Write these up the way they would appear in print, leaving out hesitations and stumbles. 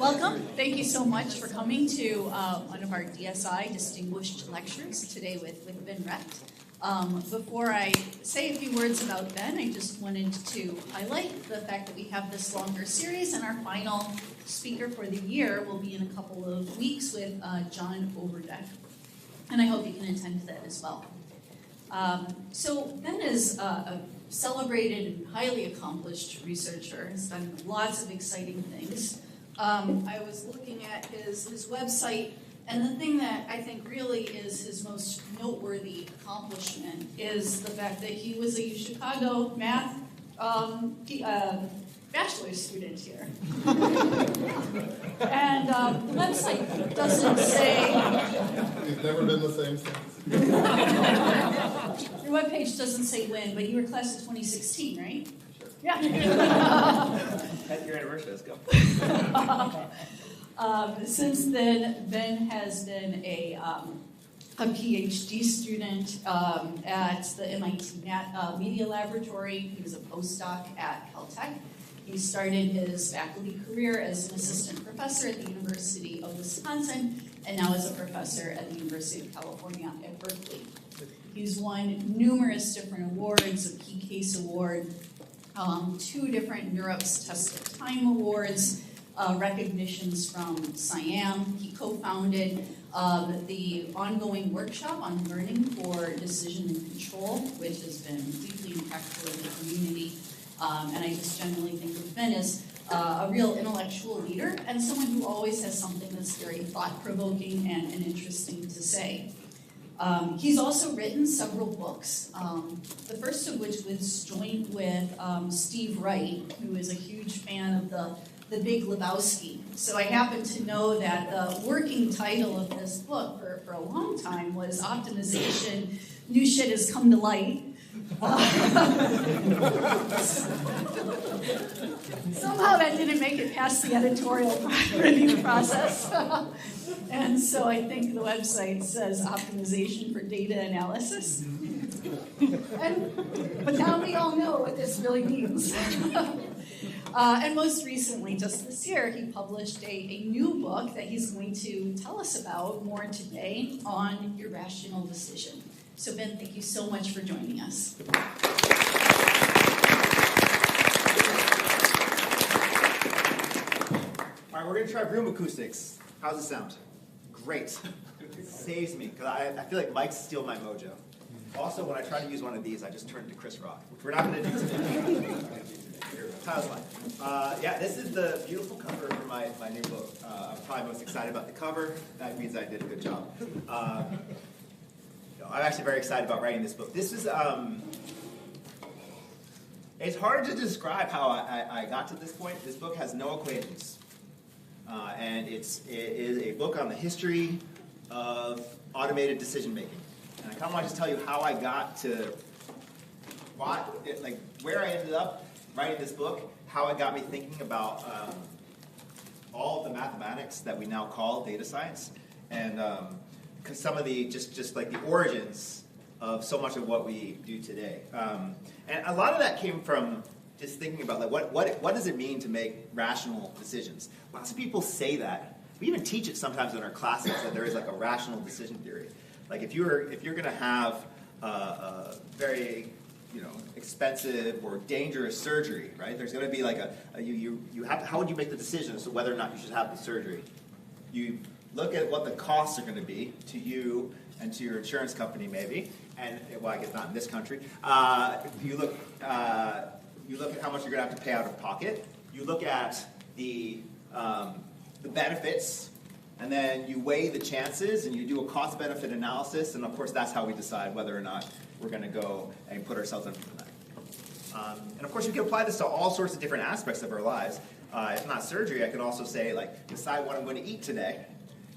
Welcome. Thank you so much for coming to one of our DSI distinguished lectures today with Ben Recht. Before I say a few words about Ben, I just wanted to highlight the fact that we have this longer series, and our final speaker for the year will be in a couple of weeks with John Overdeck. And I hope you can attend to that as well. So Ben is a celebrated and highly accomplished researcher. Has done lots of exciting things. I was looking at his website, and the thing that I think really is his most noteworthy accomplishment is the fact that he was a UChicago math bachelor's student here. And the website doesn't say... We've never been the same since. Your webpage doesn't say when, but you were class of 2016, right? Sure. Yeah. Happy your anniversary, let's go. Since then, Ben has been a PhD student at the MIT Media Laboratory. He was a postdoc at Caltech. He started his faculty career as an assistant professor at the University of Wisconsin, and now is a professor at the University of California at Berkeley. He's won numerous different awards, a Key Case Award, 2 different Europe's Test of Time Awards, recognitions from SIAM. He co-founded the ongoing workshop on learning for decision and control, which has been deeply impactful in the community. And I just generally think of Ben as a real intellectual leader and someone who always has something that's very thought-provoking and interesting to say. He's also written several books, the first of which was joint with Steve Wright, who is a huge fan of the Big Lebowski. So I happen to know that the working title of this book for a long time was Optimization, New Shit Has Come to Light. Somehow that didn't make it past the editorial review process. And so I think the website says optimization for data analysis. But now we all know what this really means. And most recently, just this year, he published a new book that he's going to tell us about more today on Irrational Decision. So Ben, thank you so much for joining us. All right, we're going to try room acoustics. How's it sound? Great. It saves me, because I feel like mics steal my mojo. Also, when I try to use one of these, I just turn to Chris Rock, which we're not going to do today. That was fun. Yeah, this is the beautiful cover for my new book. I'm probably most excited about the cover. That means I did a good job. I'm actually very excited about writing this book. This is, it's hard to describe how I got to this point. This book has no equations. And it is a book on the history of automated decision making. And I kind of want to just tell you how I got to where I ended up writing this book, how it got me thinking about all of the mathematics that we now call data science, and because some of the just like the origins of so much of what we do today. And a lot of that came from just thinking about like what does it mean to make rational decisions? Lots of people say that. We even teach it sometimes in our classes that there is like a rational decision theory. Like if you're going to have a very expensive or dangerous surgery, right? There's going to be like you have to, how would you make the decision as to whether or not you should have the surgery? You look at what the costs are going to be to you and to your insurance company maybe, and well, I guess not in this country. You look at how much you're going to have to pay out of pocket. You look at the benefits, and then you weigh the chances, and you do a cost-benefit analysis, and of course that's how we decide whether or not we're going to go and put ourselves under the knife. And of course you can apply this to all sorts of different aspects of our lives. If not surgery, I could also say, like, decide what I'm going to eat today,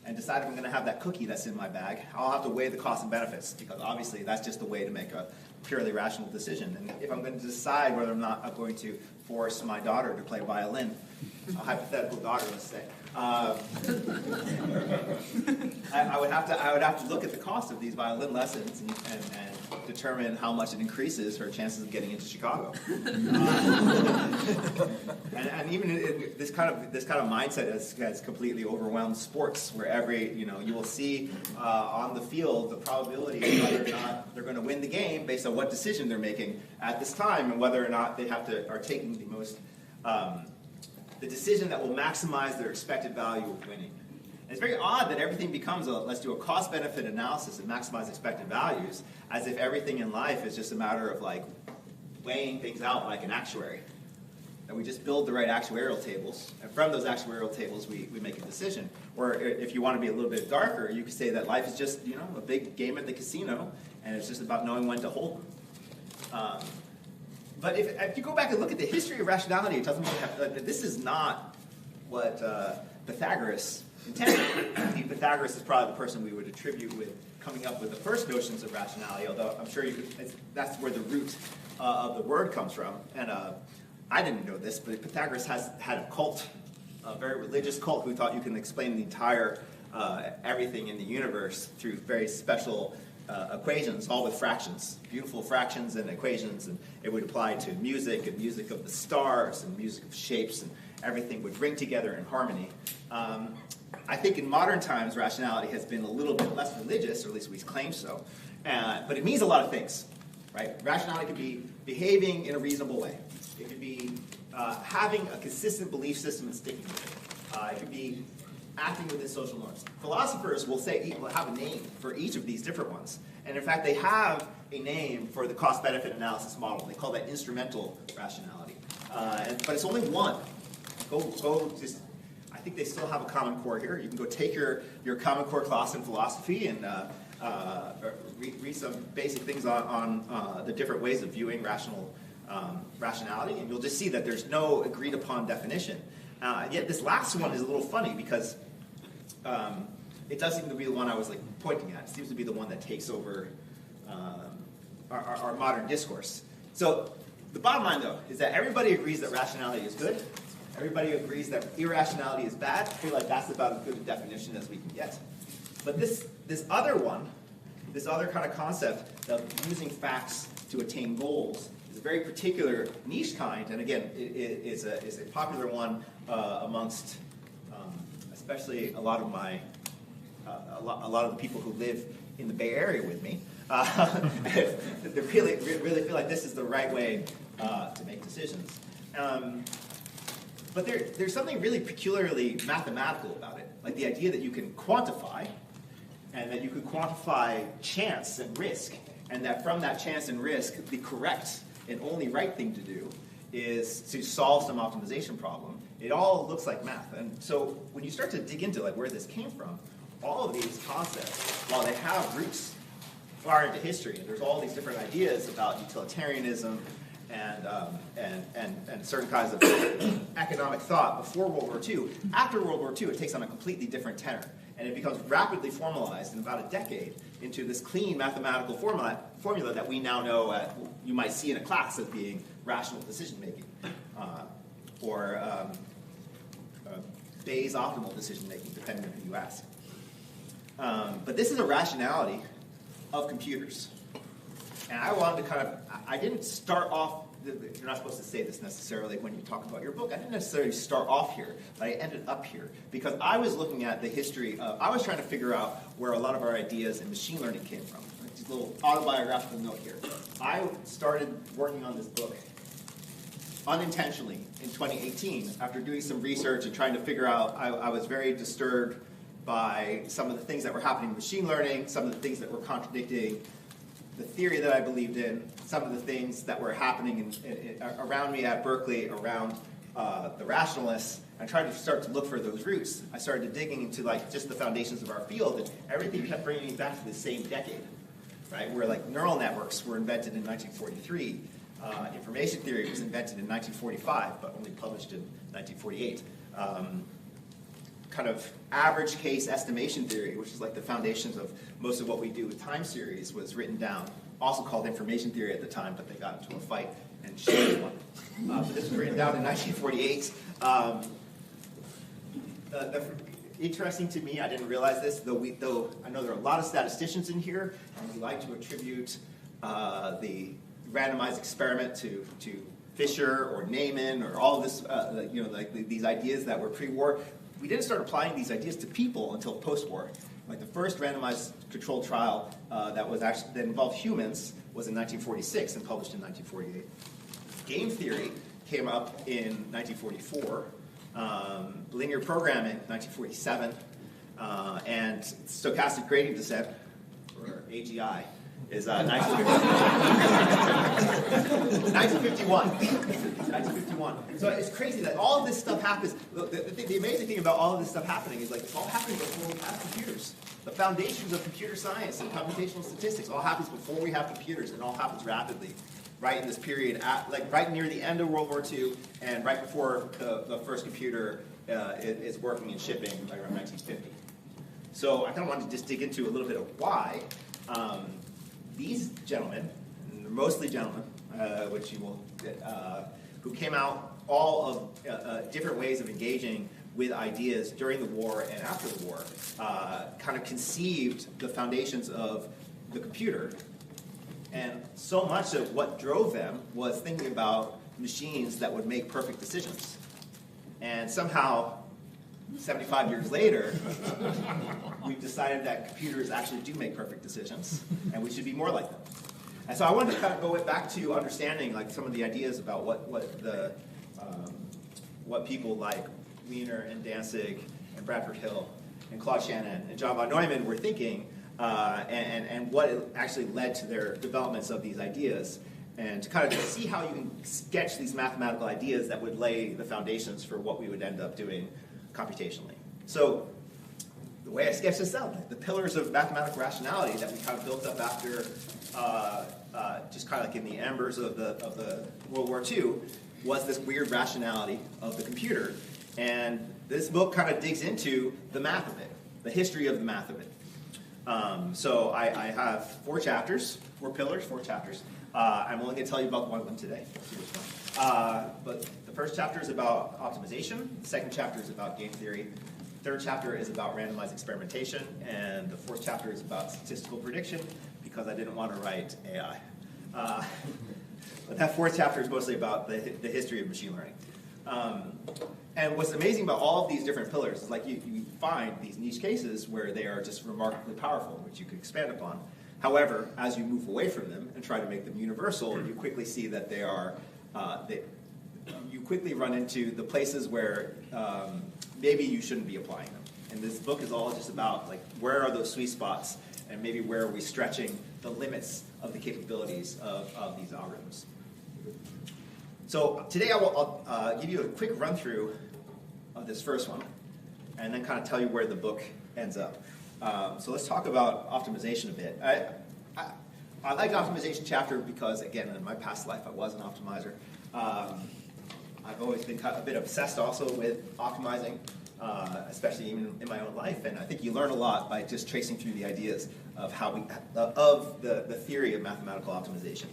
and decide if I'm going to have that cookie that's in my bag. I'll have to weigh the costs and benefits, because obviously that's just the way to make a purely rational decision. And if I'm going to decide whether or not I'm going to force my daughter to play violin, a hypothetical daughter, let's say. I would have to look at the cost of these violin lessons and determine how much it increases her chances of getting into Chicago. And even this kind of mindset has completely overwhelmed sports, where you will see on the field the probability of whether or not they're going to win the game based on what decision they're making at this time, and whether or not they are taking the most the decision that will maximize their expected value of winning. And it's very odd that everything becomes let's do a cost-benefit analysis and maximize expected values, as if everything in life is just a matter of like weighing things out like an actuary. That we just build the right actuarial tables, and from those actuarial tables we make a decision. Or if you want to be a little bit darker, you could say that life is just a big game at the casino, and it's just about knowing when to hold them. But if you go back and look at the history of rationality, it tells me this is not what Pythagoras intended. I think Pythagoras is probably the person we would attribute with coming up with the first notions of rationality, although I'm sure that's where the root of the word comes from. And I didn't know this, but Pythagoras had a cult, a very religious cult, who thought you can explain the entire everything in the universe through very special equations, all with fractions, beautiful fractions and equations, and it would apply to music and music of the stars and music of shapes, and everything would ring together in harmony. I think in modern times, rationality has been a little bit less religious, or at least we claim so, but it means a lot of things, right? Rationality could be behaving in a reasonable way. It could be having a consistent belief system and sticking with it. It could be acting within social norms. Philosophers will have a name for each of these different ones. And in fact, they have a name for the cost-benefit analysis model. They call that instrumental rationality. But it's only one. I think they still have a Common Core here. You can go take your Common Core class in philosophy and read some basic things on the different ways of viewing rationality, and you'll just see that there's no agreed-upon definition. Yet this last one is a little funny because it does seem to be the one I was pointing at. It seems to be the one that takes over our modern discourse. So the bottom line, though, is that everybody agrees that rationality is good. Everybody agrees that irrationality is bad. I feel like that's about as good a definition as we can get. But this other one, this other kind of concept of using facts to attain goals, is a very particular niche kind, and again, it is a popular one amongst, especially a lot of the people who live in the Bay Area with me. They really feel like this is the right way to make decisions. But there's something really peculiarly mathematical about it, like the idea that you can quantify, and that you can quantify chance and risk, and that from that chance and risk, the correct and only right thing to do is to solve some optimization problem. It all looks like math. And so when you start to dig into where this came from, all of these concepts, while they have roots far into history, and there's all these different ideas about utilitarianism and certain kinds of economic thought before World War II. After World War II, it takes on a completely different tenor, and it becomes rapidly formalized in about a decade into this clean mathematical formula that we now know you might see in a class as being rational decision-making, or Bayes optimal decision-making, depending on who you ask. But this is a rationality of computers. And I wanted to I didn't start off, you're not supposed to say this necessarily when you talk about your book, I didn't necessarily start off here, but I ended up here because I was looking at the history I was trying to figure out where a lot of our ideas in machine learning came from. Just a little autobiographical note here. I started working on this book unintentionally in 2018 after doing some research and trying to figure out, I was very disturbed by some of the things that were happening in machine learning, some of the things that were contradicting the theory that I believed in, some of the things that were happening around me at Berkeley, around the rationalists. I tried to start to look for those roots. I started digging into just the foundations of our field, and everything kept bringing me back to the same decade, right? Where neural networks were invented in 1943. Information theory was invented in 1945, but only published in 1948. Kind of average case estimation theory, which is the foundations of most of what we do with time series, was written down, also called information theory at the time, but they got into a fight and changed one. But this was written down in 1948. interesting to me, I didn't realize this, though I know there are a lot of statisticians in here, and we like to attribute the randomized experiment to Fisher or Neyman or all of this, these ideas that were pre-war. We didn't start applying these ideas to people until post-war. Like the first randomized controlled trial that involved humans was in 1946 and published in 1948. Game theory came up in 1944. Linear programming, 1947, and stochastic gradient descent, or AGI, is 1951. 1951. So it's crazy that all of this stuff happens. The amazing thing about all of this stuff happening is like it's all happening before we have computers. The foundations of computer science and computational statistics all happens before we have computers, and all happens rapidly. Right in this period, right near the end of World War II, and right before the first computer is working and shipping, right around 1950. So I kind of wanted to just dig into a little bit of why these gentlemen, and they're mostly gentlemen, which you will, who came out all of different ways of engaging with ideas during the war and after the war, kind of conceived the foundations of the computer. And so much of what drove them was thinking about machines that would make perfect decisions. And somehow, 75 years later, we've decided that computers actually do make perfect decisions, and we should be more like them. And so I wanted to kind of go back to understanding like some of the ideas about what people like Wiener and Danzig and Bradford Hill and Claude Shannon and John von Neumann were thinking, and what actually led to their developments of these ideas, and to kind of see how you can sketch these mathematical ideas that would lay the foundations for what we would end up doing computationally. So the way I sketched this out, the pillars of mathematical rationality that we kind of built up after just kind of like in the embers of the World War II was this weird rationality of the computer. And this book kind of digs into the math of it, the history of the math of it. So I have 4 chapters, 4 pillars, 4 chapters. I'm only going to tell you about one of them today. But the first chapter is about optimization. The second chapter is about game theory. The third chapter is about randomized experimentation. And the fourth chapter is about statistical prediction, because I didn't want to write AI. But that fourth chapter is mostly about the history of machine learning. And what's amazing about all of these different pillars is like you find these niche cases where they are just remarkably powerful, which you could expand upon. However, as you move away from them and try to make them universal, you quickly see that they are, you quickly run into the places where maybe you shouldn't be applying them. And this book is all just about like where are those sweet spots, and maybe where are we stretching the limits of the capabilities of these algorithms. So today I'll give you a quick run through of this first one, and then kind of tell you where the book ends up. So let's talk about optimization a bit. I like the optimization chapter because, again, in my past life I was an optimizer. I've always been kind of a bit obsessed also with optimizing, especially even in my own life, and I think you learn a lot by just tracing through the ideas of the theory of mathematical optimization.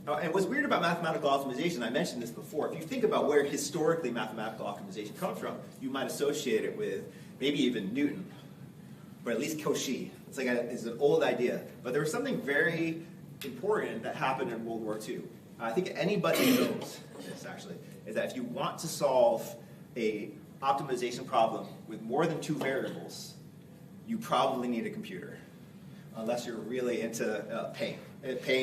And what's weird about mathematical optimization, I mentioned this before, if you think about where historically mathematical optimization comes from, you might associate it with maybe even Newton, or at least Cauchy. It's an old idea. But there was something very important that happened in World War II. I think anybody knows this, actually, is that if you want to solve a optimization problem with more than 2 variables, you probably need a computer, unless you're really into pain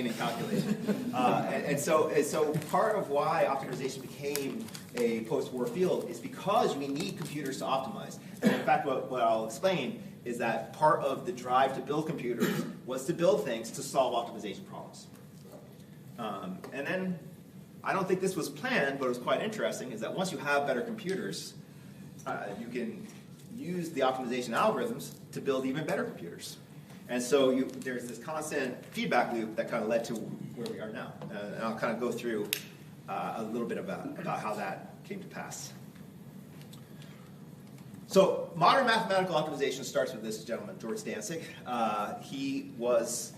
and calculation. And so part of why optimization became a post-war field is because we need computers to optimize. And in fact, what I'll explain is that part of the drive to build computers was to build things to solve optimization problems. And then, I don't think this was planned, but it was quite interesting, is that once you have better computers, you can use the optimization algorithms to build even better computers. And so there's this constant feedback loop that kind of led to where we are now. And I'll kind of go through a little bit about how that came to pass. So modern mathematical optimization starts with this gentleman, George Danzig. He was,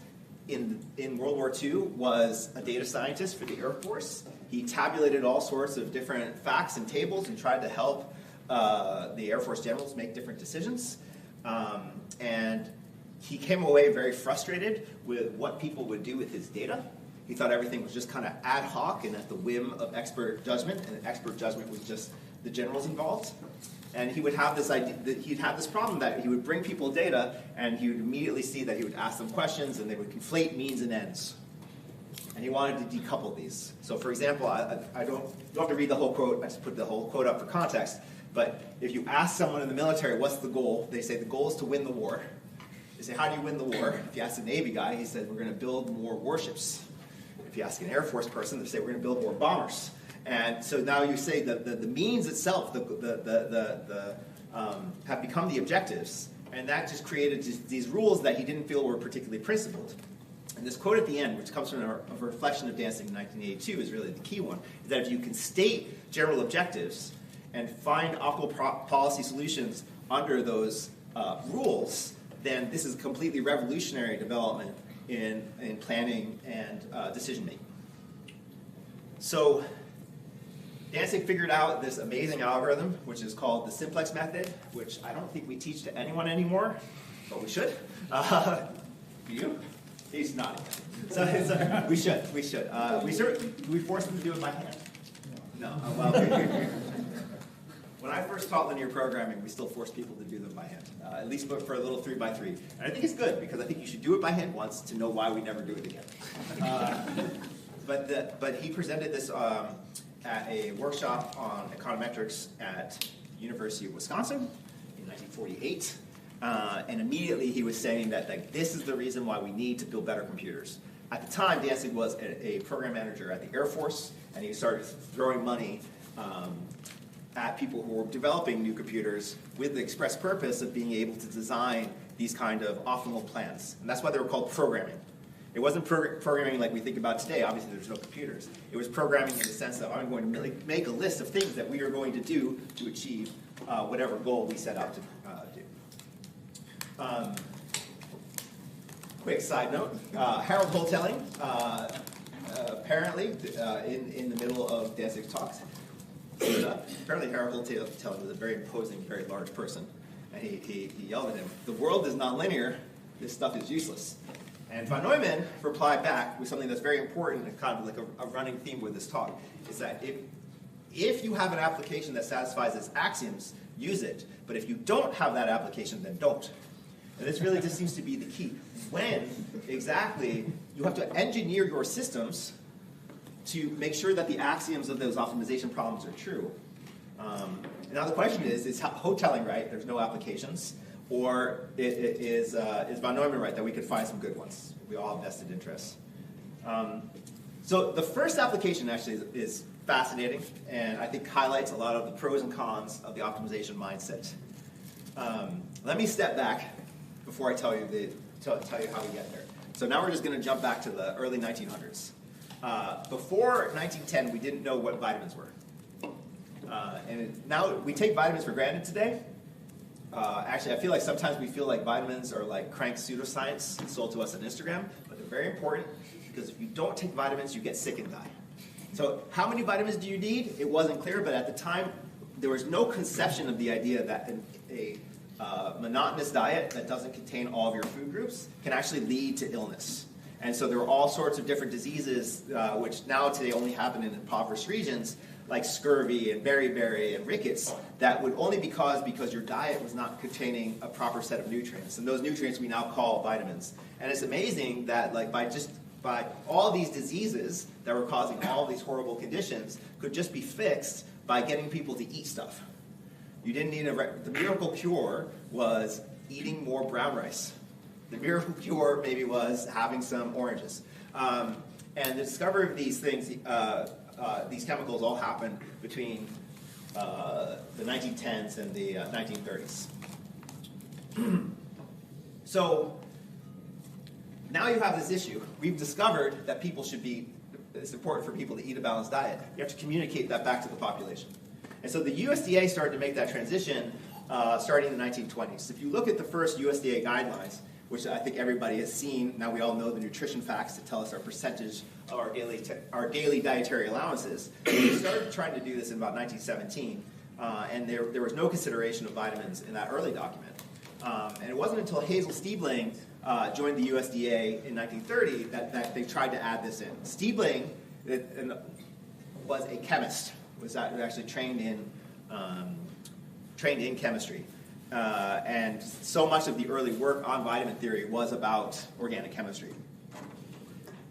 in World War II, was a data scientist for the Air Force. He tabulated all sorts of different facts and tables and tried to help the Air Force generals make different decisions. And he came away very frustrated with what people would do with his data. He thought everything was just kind of ad hoc and at the whim of expert judgment, and expert judgment was just the generals involved. And he would have this idea, he'd have this problem that he would bring people data, and he would immediately see that he would ask them questions, and they would conflate means and ends. And he wanted to decouple these. So, for example, I don't have to read the whole quote. I just put the whole quote up for context. But if you ask someone in the military, what's the goal? They say the goal is to win the war. They say, how do you win the war? If you ask a Navy guy, he said, we're going to build more warships. If you ask an Air Force person, they say, we're going to build more bombers. And so now you say that the means itself have become the objectives. And that just created these rules that he didn't feel were particularly principled. And this quote at the end, which comes from a reflection of Danzig in 1982, is really the key one, is that if you can state general objectives and find optimal policy solutions under those rules, then this is a completely revolutionary development in planning and decision-making. So Danzig figured out this amazing algorithm, which is called the simplex method, which I don't think we teach to anyone anymore, but we should. You? He's nodding. So we should. We force them to do it by hand. No. Well, when I first taught linear programming, we still forced people to do them by hand, at least for a little 3x3. And I think it's good, because I think you should do it by hand once to know why we never do it again. But he presented this at a workshop on econometrics at University of Wisconsin in 1948. And immediately he was saying that this is the reason why we need to build better computers. At the time, Danzig was a program manager at the Air Force, and he started throwing money at people who were developing new computers with the express purpose of being able to design these kind of optimal plans. And that's why they were called programming. It wasn't programming like we think about today. Obviously, there's no computers. It was programming in the sense that I'm going to make a list of things that we are going to do to achieve whatever goal we set out to do. Quick side note, Harold Hotelling, apparently, in the middle of Danzig's talks, apparently Harold Hotelling was a very imposing, very large person, and he yelled at him, "The world is nonlinear, this stuff is useless." And von Neumann replied back with something that's very important and kind of like a running theme with this talk, is that if you have an application that satisfies its axioms, use it, but if you don't have that application, then don't. And this really just seems to be the key. When exactly you have to engineer your systems to make sure that the axioms of those optimization problems are true. And now the question is Hotelling right, there's no applications, or is von Neumann right, that we could find some good ones? We all have vested interests. So the first application actually is fascinating, and I think highlights a lot of the pros and cons of the optimization mindset. Let me step back before I tell you how we get there. So now we're just going to jump back to the early 1900s. Before 1910, we didn't know what vitamins were. And now we take vitamins for granted today. Actually, I feel like sometimes we feel like vitamins are like crank pseudoscience sold to us on Instagram, but they're very important, because if you don't take vitamins, you get sick and die. So how many vitamins do you need? It wasn't clear, but at the time, there was no conception of the idea that a monotonous diet that doesn't contain all of your food groups can actually lead to illness. And so there were all sorts of different diseases, which now today only happen in impoverished regions, like scurvy and beriberi and rickets, that would only be caused because your diet was not containing a proper set of nutrients. And those nutrients we now call vitamins. And it's amazing that by all these diseases that were causing all these horrible conditions could just be fixed by getting people to eat stuff. You didn't need the miracle cure was eating more brown rice. The miracle cure maybe was having some oranges. And the discovery of these things, these chemicals all happened between the 1910s and the 1930s. So now you have this issue. We've discovered that it's important for people to eat a balanced diet. You have to communicate that back to the population. And so the USDA started to make that transition starting in the 1920s. If you look at the first USDA guidelines, which I think everybody has seen, now we all know the nutrition facts that tell us our percentage of our daily dietary allowances. We started trying to do this in about 1917. And there was no consideration of vitamins in that early document. And it wasn't until Hazel Stiebling joined the USDA in 1930 that they tried to add this in. Stiebling was a chemist, was actually trained in chemistry. And so much of the early work on vitamin theory was about organic chemistry.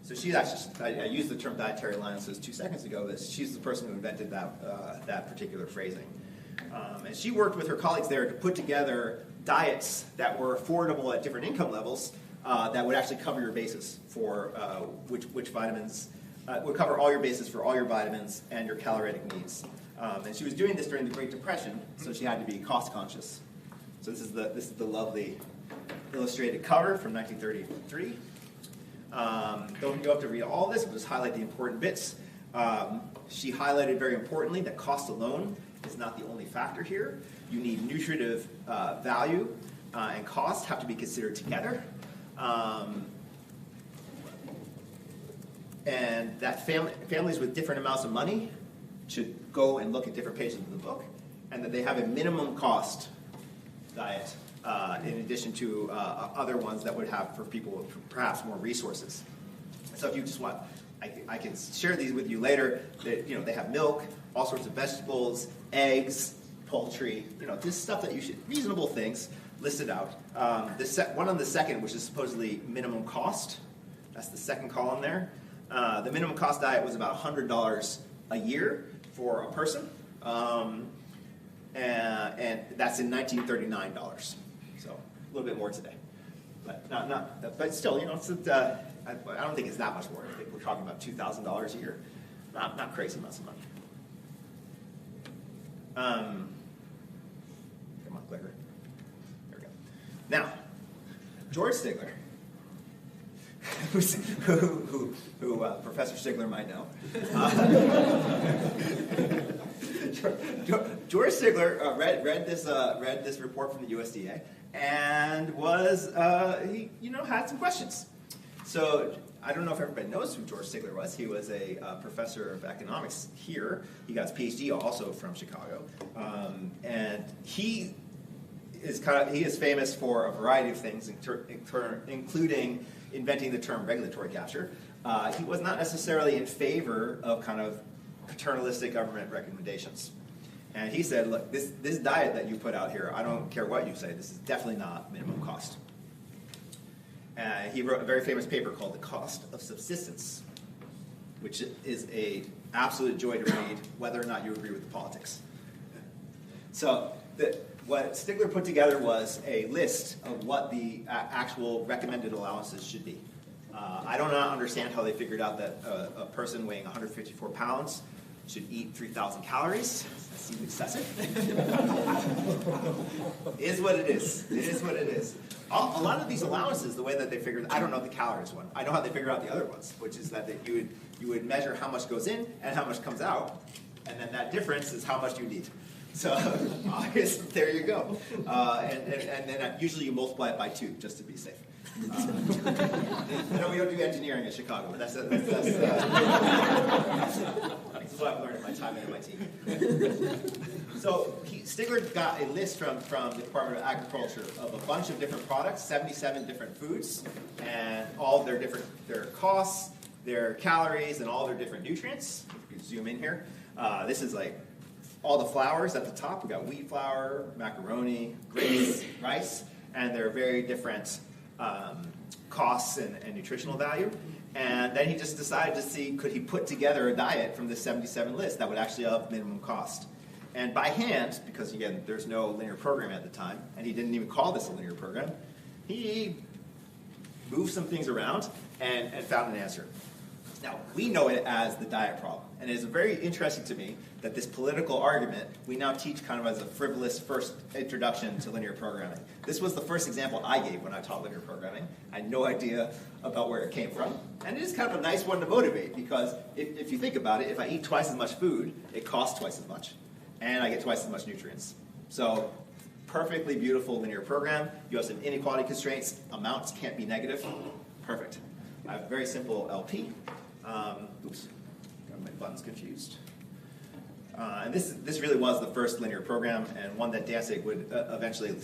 So she's actually, I used the term dietary alliances 2 seconds ago, but she's the person who invented that particular phrasing. And she worked with her colleagues there to put together diets that were affordable at different income levels that would actually cover your bases for which vitamins, would cover all your bases for all your vitamins and your caloric needs. And she was doing this during the Great Depression, so she had to be cost conscious. So this is the lovely illustrated cover from 1933. Don't go up to read all this, we'll just highlight the important bits. She highlighted very importantly that cost alone is not the only factor here. You need nutritive value and cost have to be considered together. And that families with different amounts of money should go and look at different pages of the book, and that they have a minimum cost diet in addition to other ones that would have for people with perhaps more resources. So if you just want, I can share these with you later. That, they have milk, all sorts of vegetables, eggs, poultry, this stuff that you should, reasonable things listed out. One on the second, which is supposedly minimum cost, that's the second column there. The minimum cost diet was about $100 a year for a person, and that's in $1939. So a little bit more today, but but still, it's I don't think it's that much more. I think we're talking about $2,000 a year, not crazy amounts of money. Come on, clicker. There we go. Now, George Stigler, who Professor Stigler might know. George Stigler read this report from the USDA and he had some questions. So I don't know if everybody knows who George Stigler was. He was a professor of economics here. He got his PhD also from Chicago, and he is famous for a variety of things, including inventing the term regulatory capture. He was not necessarily in favor of kind of paternalistic government recommendations. And he said, look, this diet that you put out here, I don't care what you say, this is definitely not minimum cost. He wrote a very famous paper called The Cost of Subsistence, which is an absolute joy to read, whether or not you agree with the politics. So what Stigler put together was a list of what the actual recommended allowances should be. I do not understand how they figured out that a person weighing 154 pounds should eat 3,000 calories. That seems excessive. It is what it is. It is what it is. A lot of these allowances, the way that they figured, I don't know the calories one. I know how they figure out the other ones, which is that you would measure how much goes in and how much comes out, and then that difference is how much you need. So there you go. And then usually you multiply it by 2 just to be safe. I know we don't do engineering at Chicago, but that's what I've learned in my time at MIT. So Stigler got a list from the Department of Agriculture of a bunch of different products, 77 different foods, and all of their costs, their calories, and all their different nutrients. You can zoom in here. This is like all the flours at the top. We've got wheat flour, macaroni, grapes, rice, and they're very different costs and nutritional value. And then he just decided to see, could he put together a diet from the 77 list that would actually have minimum cost. And by hand, because again, there's no linear program at the time, and he didn't even call this a linear program, he moved some things around and found an answer. Now, we know it as the diet problem. And it is very interesting to me that this political argument we now teach kind of as a frivolous first introduction to linear programming. This was the first example I gave when I taught linear programming. I had no idea about where it came from. And it is kind of a nice one to motivate, because if you think about it, if I eat twice as much food, it costs twice as much. And I get twice as much nutrients. So perfectly beautiful linear program. You have some inequality constraints. Amounts can't be negative. Perfect. I have a very simple LP. Oops, got my buttons confused. And this really was the first linear program, and one that Danzig would eventually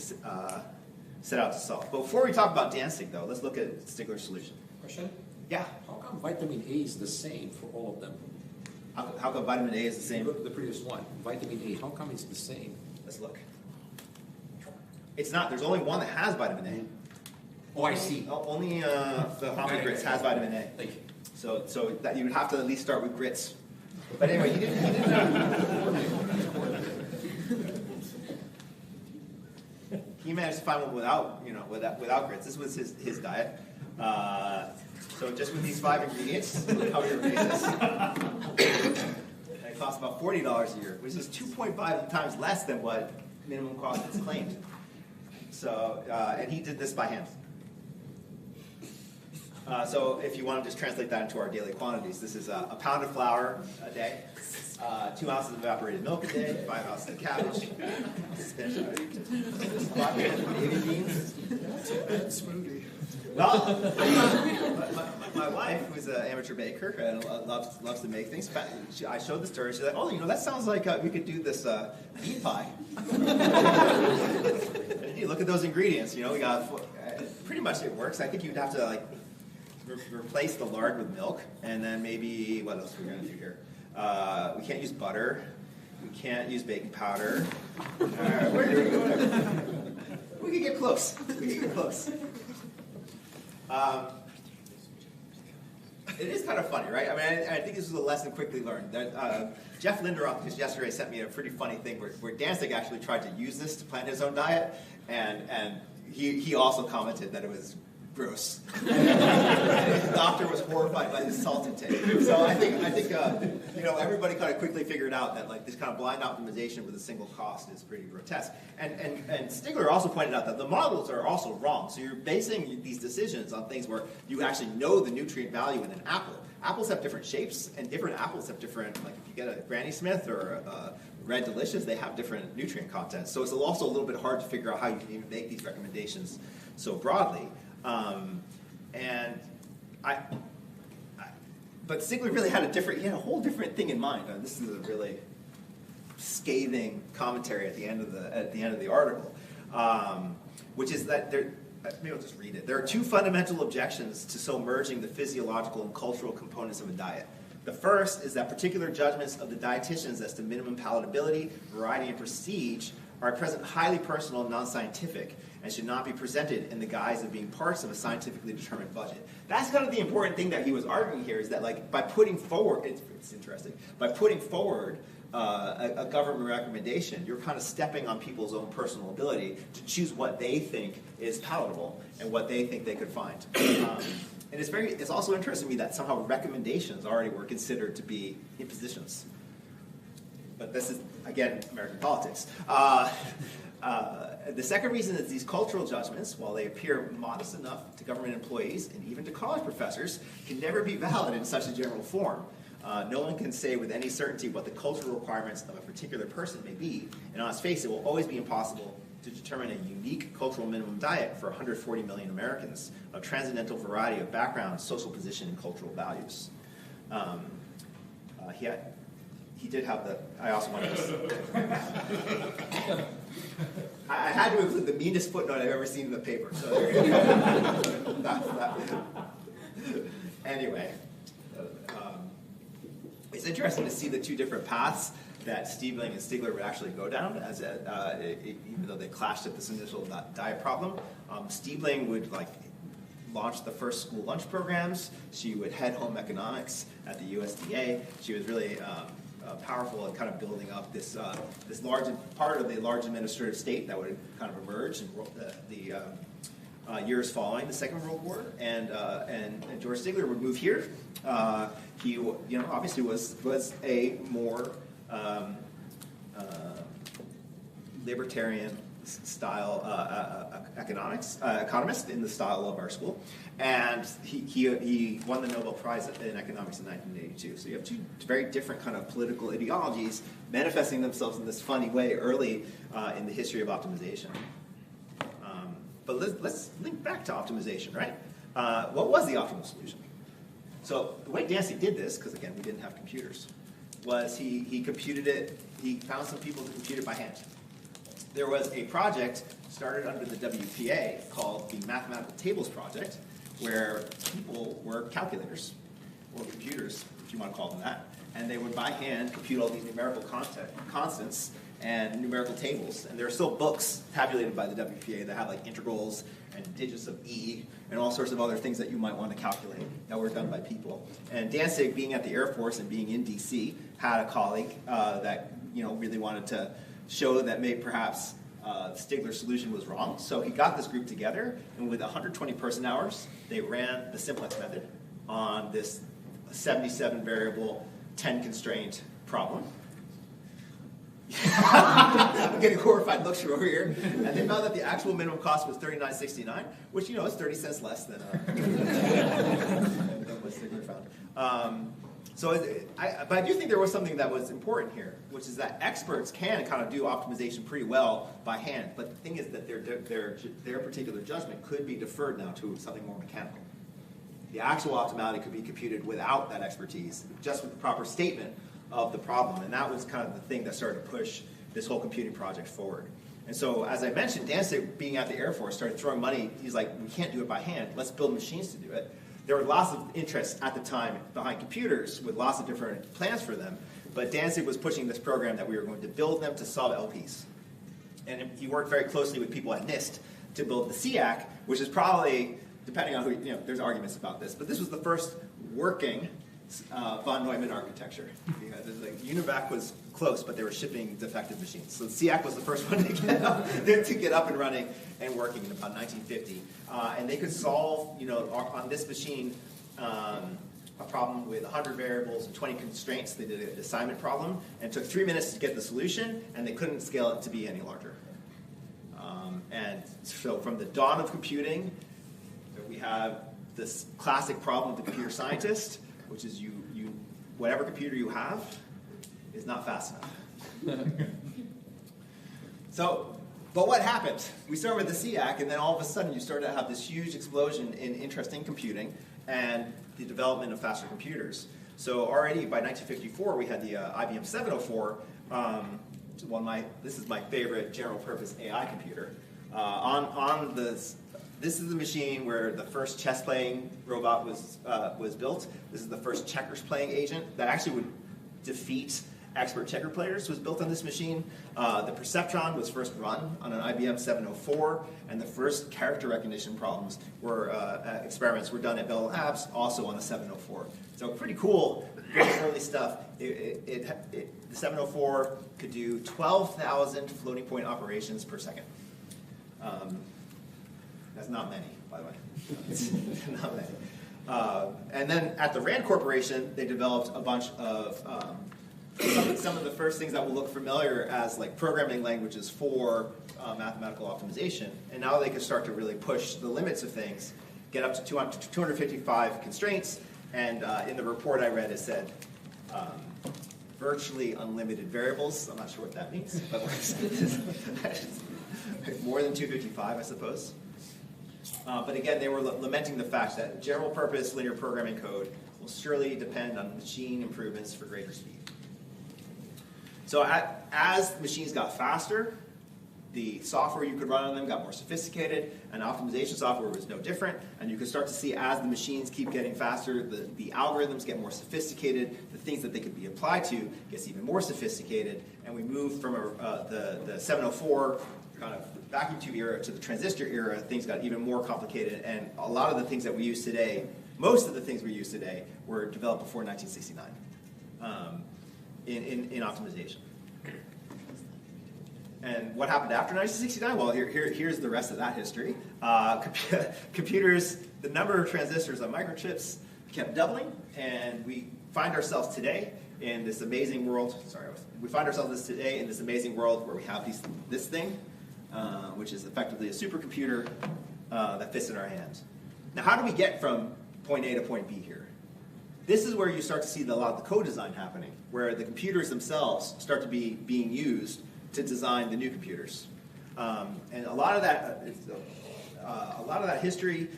set out to solve. But before we talk about Danzig, though, let's look at Stigler's solution. Question? Yeah. How come vitamin A is the same for all of them? How come vitamin A is the same? Look at the previous one. Vitamin A, how come it's the same? Let's look. It's not. There's only one that has vitamin A. Oh, I see. Only the hominy grits has vitamin A. Thank you. So that you would have to at least start with grits. But anyway, he didn't he managed to find one without grits. This was his diet. So just with these 5 ingredients, cover your bases. It costs about $40 a year, which is 2.5 times less than what minimum cost is claimed. So, and he did this by hand. So if you want to just translate that into our daily quantities, this is a pound of flour a day, 2 ounces of evaporated milk a day, 5 ounces of cabbage, spinach, 5 baby beans. That's a bad smoothie. Well, my wife, who's an amateur baker and loves to make things, I showed this to her. She's like, "Oh, that sounds like we could do this bean pie." And you look at those ingredients. We got pretty much it works. I think you'd have to replace the lard with milk, and then maybe what else we're gonna do here? We can't use butter. We can't use baking powder. Where do we go? We can get close. It is kind of funny, right? I mean, I think this was a lesson quickly learned. Jeff Linderoth just yesterday sent me a pretty funny thing where Danzig actually tried to use this to plan his own diet, and he also commented that it was gross. And his doctor was horrified by his salt intake. So I think everybody kind of quickly figured out that this kind of blind optimization with a single cost is pretty grotesque. And Stigler also pointed out that the models are also wrong. So you're basing these decisions on things where you actually know the nutrient value in an apple. Apples have different shapes, and different apples have different, if you get a Granny Smith or a Red Delicious, they have different nutrient content. So it's also a little bit hard to figure out how you can even make these recommendations so broadly. But Stigler really had a whole different thing in mind. This is a really scathing commentary at the end of the article, which is that maybe I'll just read it. There are 2 fundamental objections to so merging the physiological and cultural components of a diet. The first is that particular judgments of the dietitians as to minimum palatability, variety, and prestige are at present highly personal and non-scientific, and should not be presented in the guise of being parts of a scientifically determined budget. That's kind of the important thing that he was arguing here, is that by putting forward, it's interesting, by putting forward a government recommendation, you're kind of stepping on people's own personal ability to choose what they think is palatable and what they think they could find. And it's also interesting to me that somehow recommendations already were considered to be impositions. But this is, again, American politics. The second reason is these cultural judgments, while they appear modest enough to government employees and even to college professors, can never be valid in such a general form. No one can say with any certainty what the cultural requirements of a particular person may be, and on its face, it will always be impossible to determine a unique cultural minimum diet for 140 million Americans of transcendental variety of background, social position, and cultural values. He did have the. I also wanted to. I had to include the meanest footnote I've ever seen in the paper. So there you go. Anyway, it's interesting to see the 2 different paths that Stiebling and Stigler would actually go down, even though they clashed at this initial diet problem. Stiebling would launch the first school lunch programs. She would head home economics at the USDA. She was really powerful in kind of building up this large part of the large administrative state that would kind of emerge in the years following the Second World War. And George Stigler would move here. He obviously was a more libertarian style economist in the style of our school, and he won the Nobel Prize in economics in 1982. So you have 2 very different kind of political ideologies manifesting themselves in this funny way early in the history of optimization. But let's link back to optimization, right? What was the optimal solution? So the way Danzig did this, because again we didn't have computers, was he computed it, he found some people to compute it by hand. There was a project started under the WPA called the Mathematical Tables Project, where people were calculators, or computers, if you want to call them that, and they would by hand compute all these numerical constants and numerical tables. And there are still books tabulated by the WPA that have like integrals and digits of E and all sorts of other things that you might want to calculate that were done by people. And Danzig, being at the Air Force and being in DC, had a colleague that really wanted to show that maybe perhaps Stigler's solution was wrong. So he got this group together, and with 120 person hours, they ran the simplex method on this 77 variable, 10 constraint problem. I'm getting horrified looks from over here. And they found that the actual minimum cost was $39.69, which is 30 cents less than what Stigler found. But I do think there was something that was important here, which is that experts can kind of do optimization pretty well by hand. But the thing is that their particular judgment could be deferred now to something more mechanical. The actual optimality could be computed without that expertise, just with the proper statement of the problem. And that was kind of the thing that started to push this whole computing project forward. And so, as I mentioned, Danzig, being at the Air Force, started throwing money. He's like, we can't do it by hand. Let's build machines to do it. There were lots of interest at the time behind computers with lots of different plans for them. But Danzig was pushing this program that we were going to build them to solve LPs. And he worked very closely with people at NIST to build the SEAC, which is probably, depending on who, there's arguments about this, but this was the first working von Neumann architecture. UNIVAC was close, but they were shipping defective machines. So the SEAC was the first one to get up and running and working in about 1950. And they could solve, on this machine, a problem with 100 variables and 20 constraints. They did an assignment problem, and it took 3 minutes to get the solution, and they couldn't scale it to be any larger. And so from the dawn of computing, we have this classic problem of the computer scientist, which is whatever computer you have is not fast enough. But what happened? We started with the SEAC, and then all of a sudden you started to have this huge explosion in interest in computing and the development of faster computers. So already by 1954, we had the IBM 704. This is my favorite general-purpose AI computer. This is the machine where the first chess-playing robot was built. This is the first checkers-playing agent that actually would defeat expert checker players. Was built on this machine. The perceptron was first run on an IBM 704, and the first character recognition problems experiments were done at Bell Labs, also on the 704. So pretty cool, very early stuff. The 704 could do 12,000 floating point operations per second. That's not many, by the way. It's not many. And then at the RAND Corporation, they developed a bunch of some of the first things that will look familiar as like programming languages for mathematical optimization. And now they can start to really push the limits of things, get up to 255 constraints. And in the report I read, it said virtually unlimited variables. I'm not sure what that means, but more than 255, I suppose. But again, they were lamenting the fact that general-purpose linear programming code will surely depend on machine improvements for greater speed. So as machines got faster, the software you could run on them got more sophisticated, and optimization software was no different. And you can start to see as the machines keep getting faster, the algorithms get more sophisticated, the things that they could be applied to gets even more sophisticated, and we move from the 704 kind of vacuum tube era to the transistor era. Things got even more complicated, and a lot of the things that we use today, most of the things we use today, were developed before 1969 in optimization. And what happened after 1969? Well, here's the rest of that history. Computers, the number of transistors on microchips kept doubling, and we find ourselves today in this amazing world. We find ourselves today in this amazing world where we have this thing, which is effectively a supercomputer that fits in our hands. Now, how do we get from point A to point B here? This is where you start to see a lot of the co-design happening, where the computers themselves start to be being used to design the new computers. And a lot of that history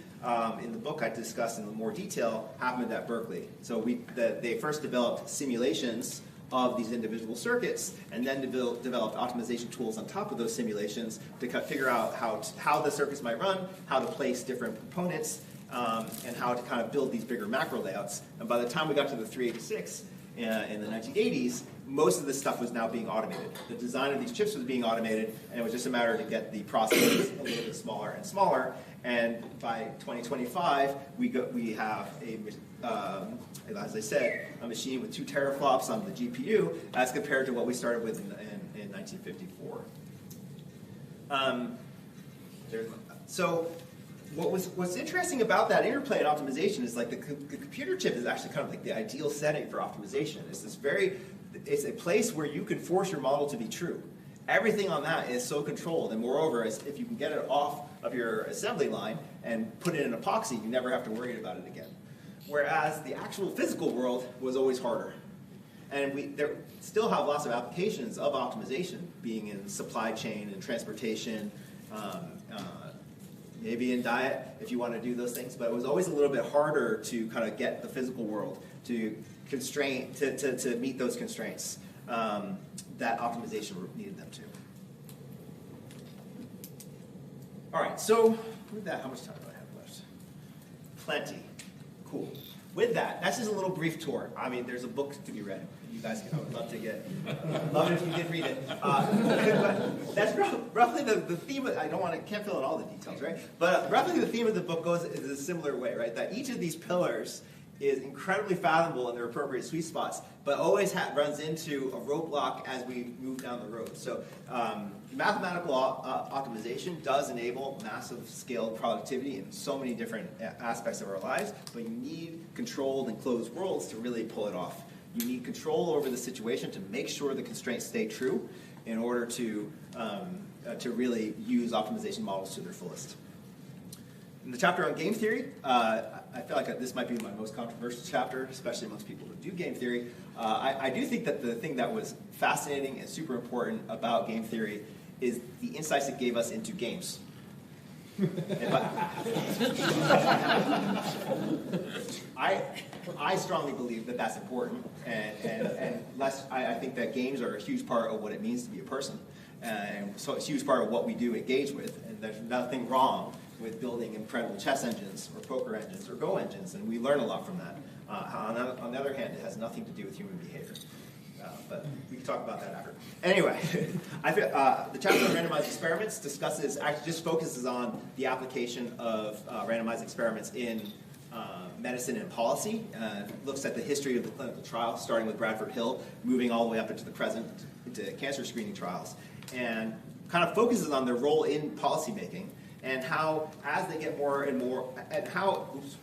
in the book I discussed in more detail happened at Berkeley. So they first developed simulations of these individual circuits, and then develop optimization tools on top of those simulations to figure out how the circuits might run, how to place different components, and how to kind of build these bigger macro layouts. And by the time we got to the 386 in the 1980s, most of this stuff was now being automated. The design of these chips was being automated, and it was just a matter to get the processors a little bit smaller and smaller. And by 2025, we have as I said, a machine with 2 teraflops on the GPU as compared to what we started with in 1954. So what's interesting about that interplay and optimization is like the computer chip is actually kind of like the ideal setting for optimization. It's a place where you can force your model to be true. Everything on that is so controlled, and moreover, if you can get it off of your assembly line and put it in epoxy, you never have to worry about it again. Whereas the actual physical world was always harder. And we still have lots of applications of optimization, being in supply chain and transportation, maybe in diet if you want to do those things, but it was always a little bit harder to kind of get the physical world to meet those constraints that optimization needed them to. All right, so with that, how much time do I have left? Plenty. Cool. With that, that's just a little brief tour. I mean, there's a book to be read. You guys, I would love to love it if you did read it. But that's roughly the theme. Can't fill in all the details, right? But roughly the theme of the book is a similar way, right? That each of these pillars is incredibly fathomable in their appropriate sweet spots, but always runs into a roadblock as we move down the road. So mathematical optimization does enable massive scale productivity in so many different aspects of our lives, but you need controlled and closed worlds to really pull it off. You need control over the situation to make sure the constraints stay true in order to really use optimization models to their fullest. In the chapter on game theory, I feel like this might be my most controversial chapter, especially amongst people who do game theory. I do think that the thing that was fascinating and super important about game theory is the insights it gave us into games. I strongly believe that that's important, and I think that games are a huge part of what it means to be a person, and so it's a huge part of what we do engage with, and there's nothing wrong with building incredible chess engines or poker engines or Go engines, and we learn a lot from that. On the other hand, it has nothing to do with human behavior. But we can talk about that after. Anyway, I feel, the chapter on randomized experiments just focuses on the application of randomized experiments in medicine and policy. Looks at the history of the clinical trial, starting with Bradford Hill, moving all the way up into the present, into cancer screening trials, and kind of focuses on their role in policymaking and how, as they get more and more, and how, oops,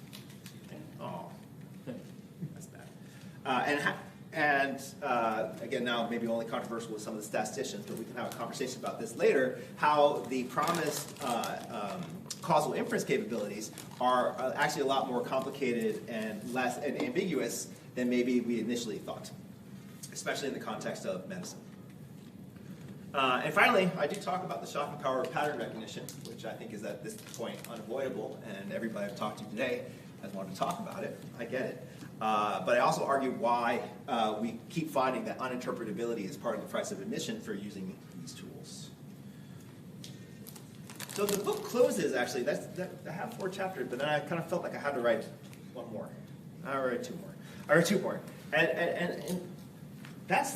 oh, that's bad, again, now maybe only controversial with some of the statisticians, but we can have a conversation about this later, how the promised causal inference capabilities are actually a lot more complicated and less ambiguous than maybe we initially thought, especially in the context of medicine. And finally, I do talk about the shocking power of pattern recognition, which I think is at this point unavoidable, and everybody I've talked to today has wanted to talk about it. I get it. But I also argue why we keep finding that uninterpretability is part of the price of admission for using these tools. So the book closes, actually. I have 4 chapters, but then I kind of felt like I had to write one more. I wrote 2 more. I wrote 2 more. And that's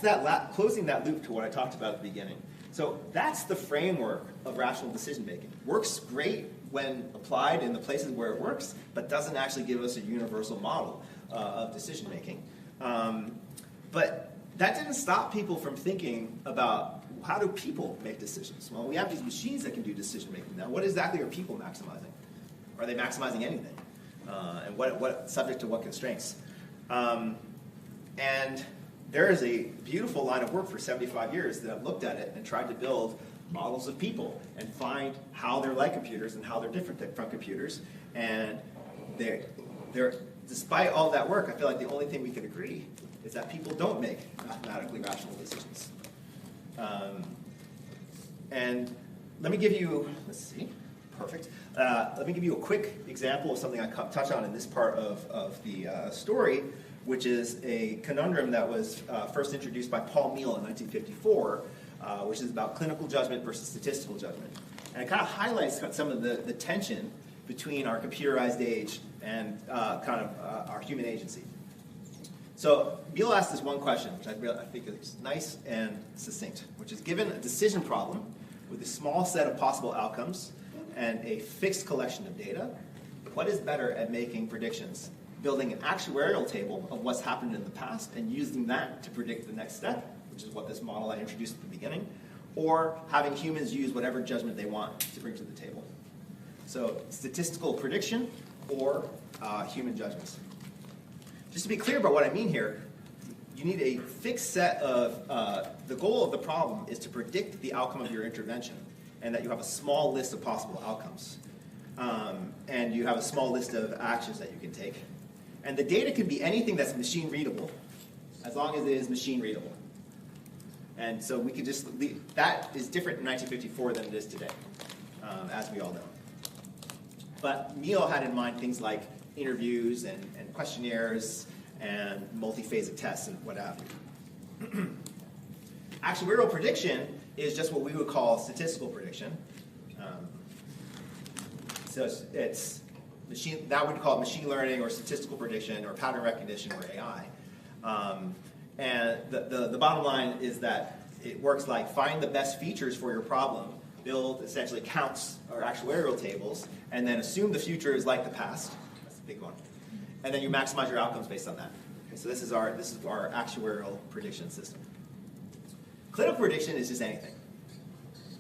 closing that loop to what I talked about at the beginning. So that's the framework of rational decision making. Works great when applied in the places where it works, but doesn't actually give us a universal model of decision making. But that didn't stop people from thinking about how do people make decisions. Well, we have these machines that can do decision making now. What exactly are people maximizing? Are they maximizing anything? And what subject to what constraints? And there is a beautiful line of work for 75 years that have looked at it and tried to build models of people and find how they're like computers and how they're different from computers. And despite all that work, I feel like the only thing we can agree is that people don't make mathematically rational decisions. And let me give you, perfect. Let me give you a quick example of something I touch on in this part of the story. which is a conundrum that was first introduced by Paul Meehl in 1954, which is about clinical judgment versus statistical judgment. And it kind of highlights some of the tension between our computerized age and our human agency. So Meehl asked this one question, which I think is nice and succinct, which is given a decision problem with a small set of possible outcomes and a fixed collection of data, what is better at making predictions? Building an actuarial table of what's happened in the past and using that to predict the next step, which is what this model I introduced at the beginning, or having humans use whatever judgment they want to bring to the table. So statistical prediction or human judgments. Just to be clear about what I mean here, you need a fixed set of, the goal of the problem is to predict the outcome of your intervention, and that you have a small list of possible outcomes. And you have a small list of actions that you can take. And the data can be anything that's machine readable, as long as it is machine readable. And so we could just leave, that is different in 1954 than it is today, as we all know. But Meehl had in mind things like interviews and questionnaires and multiphasic tests and what have you. Actuarial prediction is just what we would call statistical prediction. So it's machine, that would call it machine learning or statistical prediction or pattern recognition or AI. And the bottom line is that it works like find the best features for your problem, build essentially counts or actuarial tables, and then assume the future is like the past. That's the big one. And then you maximize your outcomes based on that. Okay, so this is our actuarial prediction system. Clinical prediction is just anything.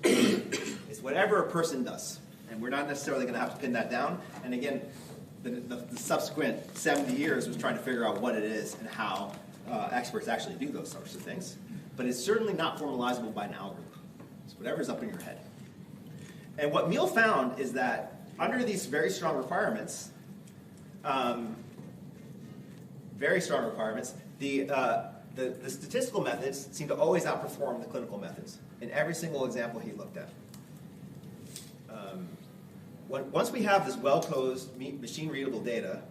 It's whatever a person does. And we're not necessarily going to have to pin that down. And again, the subsequent 70 years was trying to figure out what it is and how experts actually do those sorts of things. But it's certainly not formalizable by an algorithm. It's whatever's up in your head. And what Meehl found is that under these very strong requirements, the statistical methods seem to always outperform the clinical methods in every single example he looked at. Once we have this well-posed, machine-readable data,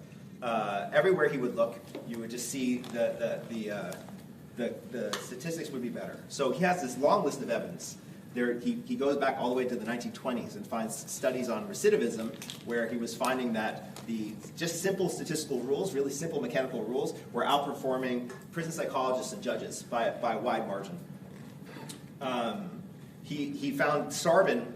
everywhere he would look, you would just see the statistics would be better. So he has this long list of evidence. He goes back all the way to the 1920s and finds studies on recidivism where he was finding that the just simple statistical rules, really simple mechanical rules, were outperforming prison psychologists and judges by a wide margin. He found Sarban,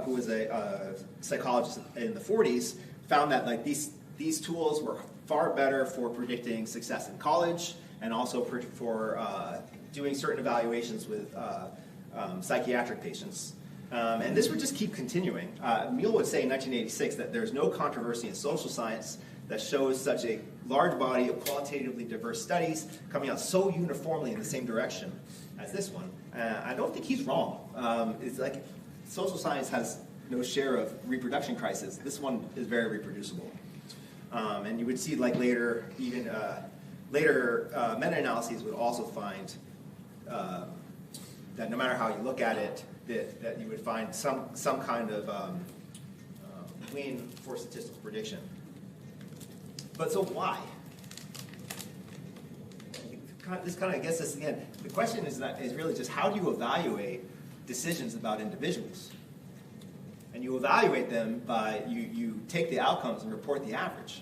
who was a psychologist in the 40s, found that like these tools were far better for predicting success in college and also for doing certain evaluations with psychiatric patients. And this would just keep continuing. Meehl would say in 1986 that there's no controversy in social science that shows such a large body of qualitatively diverse studies coming out so uniformly in the same direction as this one. I don't think he's wrong. It's like social science has no share of reproduction crisis. This one is very reproducible. And you would see like later meta-analyses would also find that no matter how you look at it, that you would find some kind of win for statistical prediction. But so why? This kind of gets us again. The question is really just how do you evaluate decisions about individuals? And you evaluate them by you take the outcomes and report the average.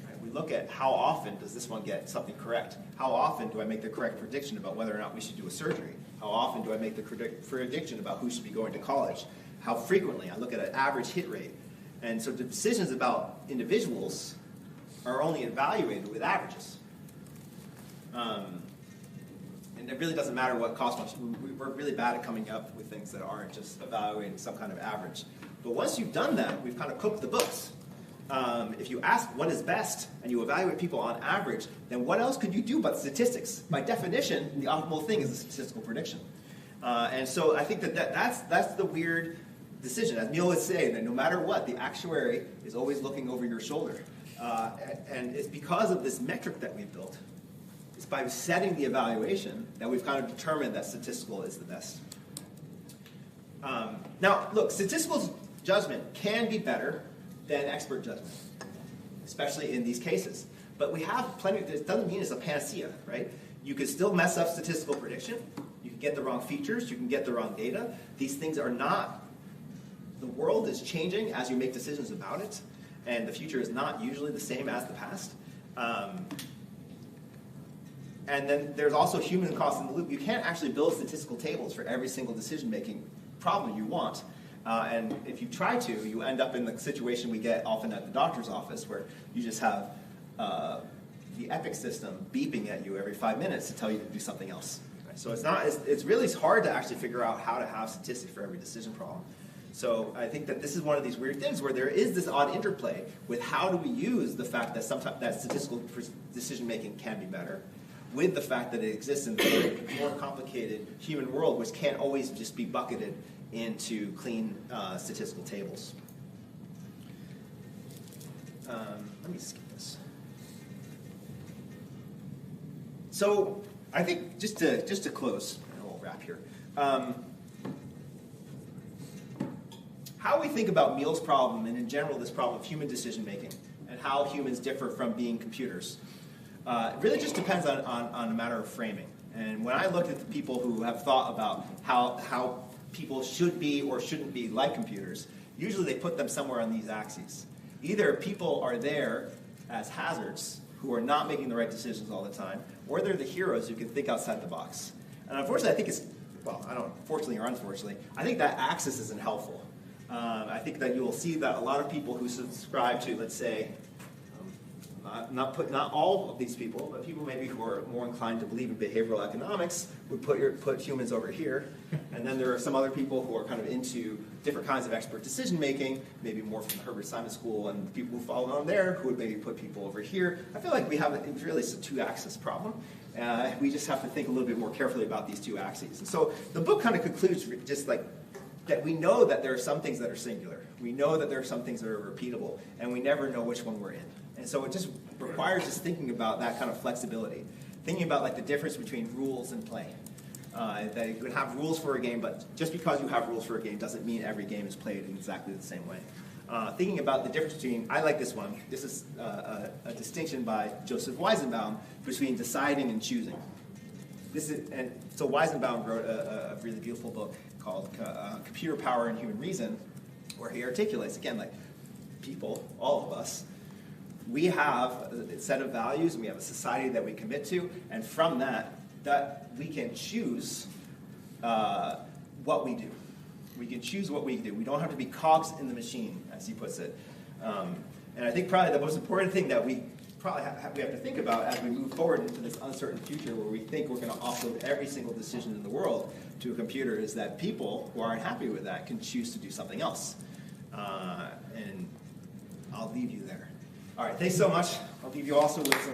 Right? We look at how often does this one get something correct? How often do I make the correct prediction about whether or not we should do a surgery? How often do I make the prediction about who should be going to college? How frequently? I look at an average hit rate. And so the decisions about individuals are only evaluated with averages. And it really doesn't matter what cost much. We're really bad at coming up with things that aren't just evaluating some kind of average. But once you've done that, we've kind of cooked the books. If you ask what is best and you evaluate people on average, then what else could you do but statistics? By definition, the optimal thing is a statistical prediction. And so I think that's the weird decision. As Meehl would say, that no matter what, the actuary is always looking over your shoulder. And it's because of this metric that we've built. It's by setting the evaluation that we've kind of determined that statistical is the best. Now, look, statistical judgment can be better than expert judgment, especially in these cases. But we have plenty, it doesn't mean it's a panacea, right? You could still mess up statistical prediction. You can get the wrong features. You can get the wrong data. These things are not, the world is changing as you make decisions about it. And the future is not usually the same as the past. And then there's also human cost in the loop. You can't actually build statistical tables for every single decision-making problem you want. And if you try to, you end up in the situation we get often at the doctor's office, where you just have the Epic system beeping at you every 5 minutes to tell you to do something else. Right? So it's really hard to actually figure out how to have statistics for every decision problem. So I think that this is one of these weird things where there is this odd interplay with how do we use the fact that sometimes that statistical decision-making can be better, with the fact that it exists in the more complicated human world, which can't always just be bucketed into clean statistical tables. Let me skip this. So I think just to close, and we'll wrap here. How we think about Meal's problem, and in general this problem of human decision making, and how humans differ from being computers, it really just depends on a matter of framing. And when I look at the people who have thought about how people should be or shouldn't be like computers, usually they put them somewhere on these axes. Either people are there as hazards who are not making the right decisions all the time, or they're the heroes who can think outside the box. And unfortunately, I think it's, well, I don't, fortunately or unfortunately, I think that axis isn't helpful. I think that you'll see that a lot of people who subscribe to, let's say, not all of these people, but people maybe who are more inclined to believe in behavioral economics would put humans over here. And then there are some other people who are kind of into different kinds of expert decision making, maybe more from the Herbert Simon School, and the people who follow on there who would maybe put people over here. I feel like we have really a two-axis problem. We just have to think a little bit more carefully about these two axes. And so the book kind of concludes just like that we know that there are some things that are singular. We know that there are some things that are repeatable, and we never know which one we're in. And so it just requires just thinking about that kind of flexibility, thinking about like the difference between rules and play. That you can have rules for a game, but just because you have rules for a game doesn't mean every game is played in exactly the same way. Thinking about the difference between, I like this one, this is a distinction by Joseph Weizenbaum between deciding and choosing. And so Weizenbaum wrote a really beautiful book called Computer Power and Human Reason, where he articulates, again, like people, all of us, we have a set of values and we have a society that we commit to, and from that we can choose what we do. We can choose what we do. We don't have to be cogs in the machine, as he puts it. And I think probably the most important thing that we probably have to think about as we move forward into this uncertain future where we think we're going to offload every single decision in the world to a computer is that people who aren't happy with that can choose to do something else. And I'll leave you there. All right, thanks so much. I'll leave you also with some...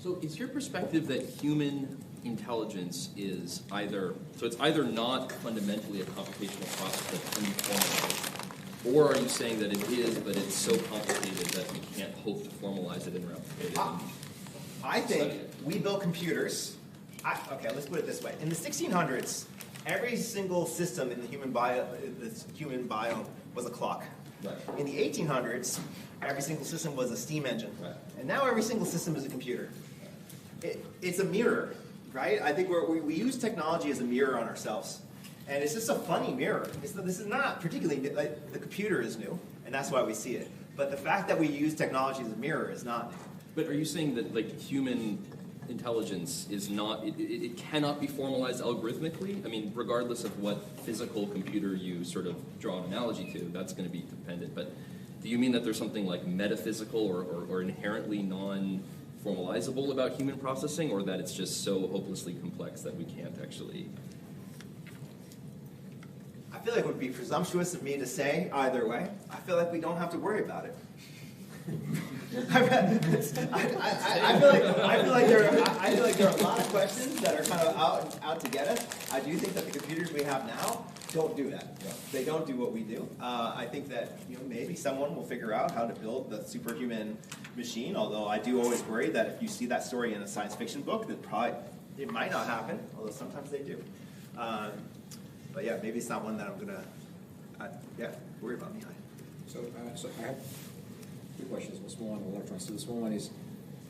So is your perspective that human intelligence is it's either not fundamentally a computational process that's informal, or are you saying that it is, but it's so complicated that we can't hope to formalize it and replicate it? I think we built computers. Okay, let's put it this way. In the 1600s, every single system in the human biome was a clock. Right. In the 1800s, every single system was a steam engine. Right. And now every single system is a computer. It's a mirror, right? I think we use technology as a mirror on ourselves. And it's just a funny mirror. This is not particularly new. Like, the computer is new, and that's why we see it. But the fact that we use technology as a mirror is not new. But are you saying that like human intelligence is not, it cannot be formalized algorithmically? I mean, regardless of what physical computer you sort of draw an analogy to, that's going to be dependent. But do you mean that there's something like metaphysical or inherently non-formalizable about human processing, or that it's just so hopelessly complex that we can't actually... I feel like it would be presumptuous of me to say either way. I feel like we don't have to worry about it. I feel like there are a lot of questions that are kind of out to get us. I do think that the computers we have now don't do that. They don't do what we do. I think that maybe someone will figure out how to build the superhuman machine. Although I do always worry that if you see that story in a science fiction book, that it might not happen. Although sometimes they do. But yeah, maybe it's not one that I'm gonna, worry about Mihai. So I have two questions. The small one and the large one. So the small one is,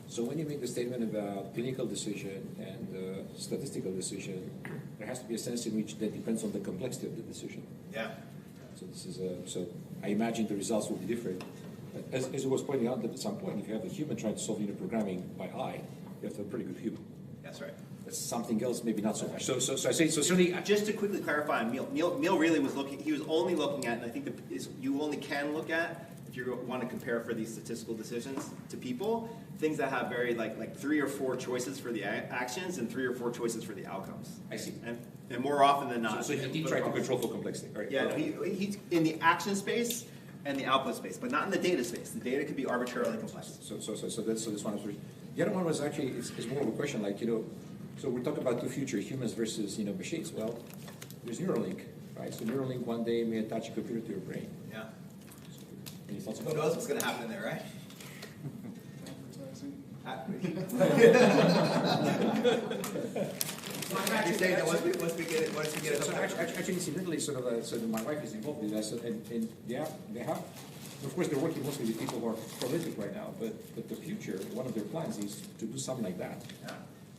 so when you make the statement about clinical decision and statistical decision, there has to be a sense in which that depends on the complexity of the decision. Yeah. So this is so I imagine the results will be different. As it was pointing out that at some point, if you have a human trying to solve unit programming by eye, you have to have a pretty good human. That's right. That's something else, maybe not so much. So I say, so certainly, Just to quickly clarify on Neil really was looking, he was only looking at, and I think you only can look at, if you want to compare for these statistical decisions to people, things that have very like 3 or 4 choices for the actions and 3 or 4 choices for the outcomes. I see. And more often than not. So he tried to control for complexity. Right? Yeah, he's in the action space and the output space, but not in the data space. The data could be arbitrarily complex. So this one was. The other one was actually is more of a question, like, so we're talking about the future, humans versus machines. Well, there's Neuralink, right? So Neuralink one day may attach a computer to your brain. Yeah. Any thoughts Who about knows what's going to happen there, right? You're saying that once we get it. So actually, incidentally, so my wife is involved in that, and yeah, they have. Of course, they're working mostly with people who are prolific right now, but the future, one of their plans is to do something like that. Yeah.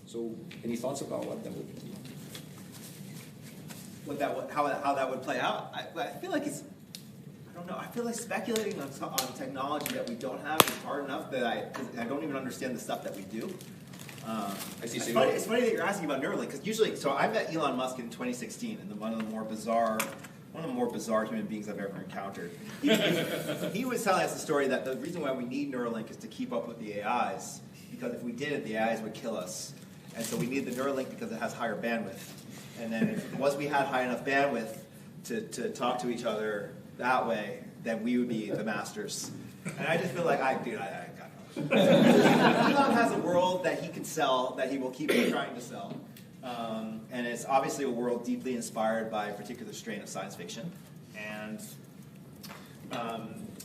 So, any thoughts about what that would be? How that would play out? I feel like it's. I don't know. I feel like speculating on technology that we don't have is hard enough that I don't even understand the stuff that we do. I see. It's funny that you're asking about Neuralink, because usually, so I met Elon Musk in 2016, and one of the more bizarre human beings I've ever encountered. He was telling us the story that the reason why we need Neuralink is to keep up with the AIs, because if we didn't, the AIs would kill us. And so we need the Neuralink because it has higher bandwidth. And then once we had high enough bandwidth to talk to each other that way, then we would be the masters. And I just feel like, I got it. Elon has a world that he can sell, that he will keep trying to sell. And it's obviously a world deeply inspired by a particular strain of science fiction. And